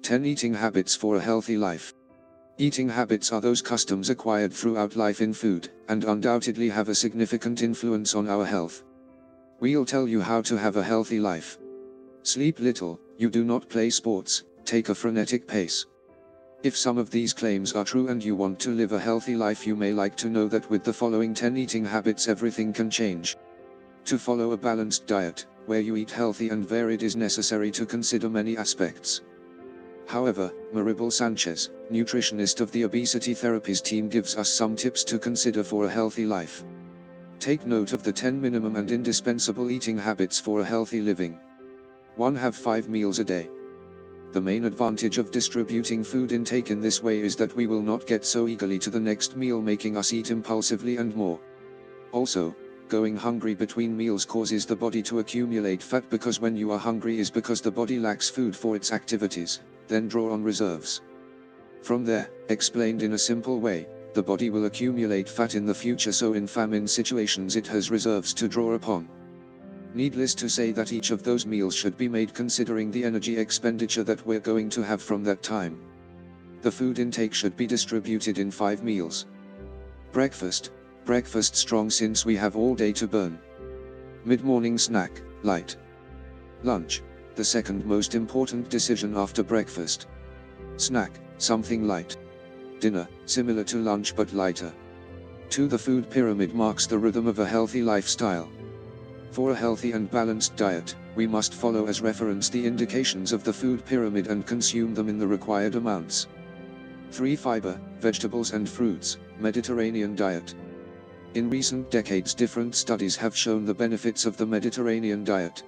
10 Eating Habits for a Healthy Life. Eating habits are those customs acquired throughout life in food, and undoubtedly have a significant influence on our health. We'll tell you how to have a healthy life. Sleep little, you do not play sports, take a frenetic pace. If some of these claims are true and you want to live a healthy life, you may like to know that with the following 10 eating habits everything can change. To follow a balanced diet, where you eat healthy and varied, is necessary to consider many aspects. However, Maribel Sanchez, nutritionist of the Obesity Therapies team, gives us some tips to consider for a healthy life. Take note of the 10 minimum and indispensable eating habits for a healthy living. 1. Have 5 meals a day. The main advantage of distributing food intake in this way is that we will not get so eagerly to the next meal, making us eat impulsively and more. Also, going hungry between meals causes the body to accumulate fat, because when you are hungry is because the body lacks food for its activities, then draw on reserves. From there, explained in a simple way, the body will accumulate fat in the future, so in famine situations it has reserves to draw upon. Needless to say that each of those meals should be made considering the energy expenditure that we're going to have from that time. The food intake should be distributed in 5 meals. Breakfast strong, since we have all day to burn. Mid-morning snack, light. Lunch, the second most important decision after breakfast. Snack, something light. Dinner, similar to lunch but lighter. 2. The food pyramid marks the rhythm of a healthy lifestyle. For a healthy and balanced diet, we must follow as reference the indications of the food pyramid and consume them in the required amounts. 3. Fiber, vegetables and fruits, Mediterranean diet. In recent decades, different studies have shown the benefits of the Mediterranean diet.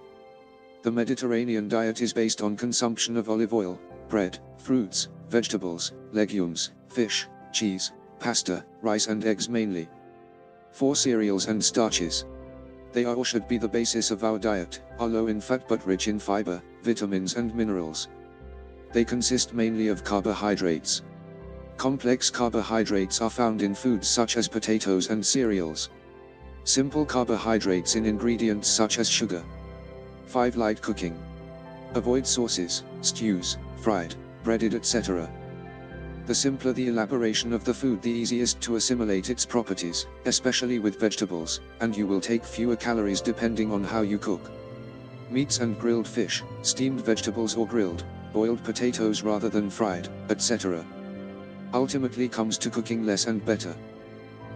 The Mediterranean diet is based on consumption of olive oil, bread, fruits, vegetables, legumes, fish, cheese, pasta, rice and eggs mainly. 4. Cereals and starches. They are or should be the basis of our diet, are low in fat but rich in fiber, vitamins and minerals. They consist mainly of carbohydrates. Complex carbohydrates are found in foods such as potatoes and cereals. Simple carbohydrates in ingredients such as sugar. 5. Light cooking. Avoid sauces, stews, fried, breaded, etc. The simpler the elaboration of the food, the easiest to assimilate its properties, especially with vegetables, and you will take fewer calories depending on how you cook. Meats and grilled fish, steamed vegetables or grilled, boiled potatoes rather than fried, etc. Ultimately comes to cooking less and better.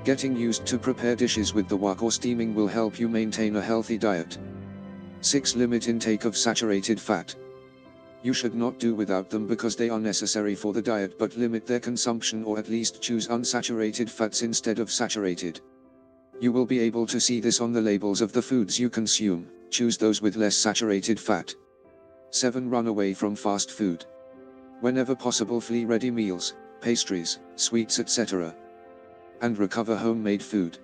Getting used to prepare dishes with the wok or steaming will help you maintain a healthy diet. 6. Limit intake of saturated fat. You should not do without them because they are necessary for the diet, but limit their consumption, or at least choose unsaturated fats instead of saturated. You will be able to see this on the labels of the foods you consume. Choose those with less saturated fat. 7. Run away from fast food. Whenever possible, flee ready meals, pastries, sweets, etc. and recover homemade food.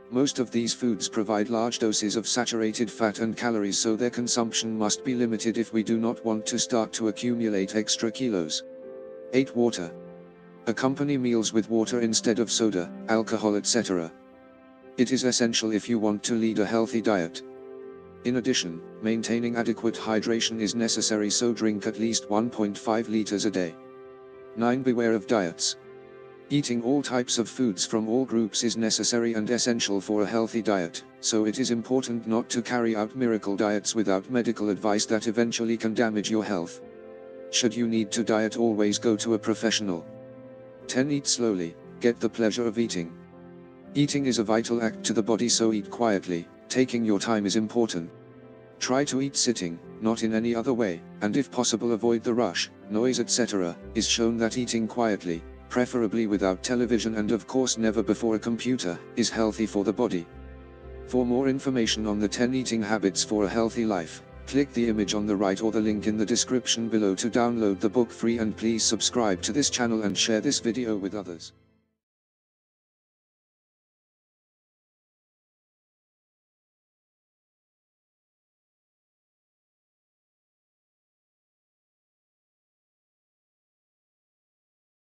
Most of these foods provide large doses of saturated fat and calories, so their consumption must be limited if we do not want to start to accumulate extra kilos. 8. Water. Accompany meals with water instead of soda, alcohol, etc. It is essential if you want to lead a healthy diet. In addition, maintaining adequate hydration is necessary, so drink at least 1.5 liters a day. 9. Beware of diets. Eating all types of foods from all groups is necessary and essential for a healthy diet, so it is important not to carry out miracle diets without medical advice that eventually can damage your health. Should you need to diet, always go to a professional. 10. Eat slowly, get the pleasure of eating. Eating is a vital act to the body, so eat quietly. Taking your time is important. Try to eat sitting, not in any other way, and if possible avoid the rush, noise, etc. Is shown that eating quietly, preferably without television and of course never before a computer, is healthy for the body. For more information on the 10 eating habits for a healthy life, click the image on the right or the link in the description below to download the book free, and please subscribe to this channel and share this video with others.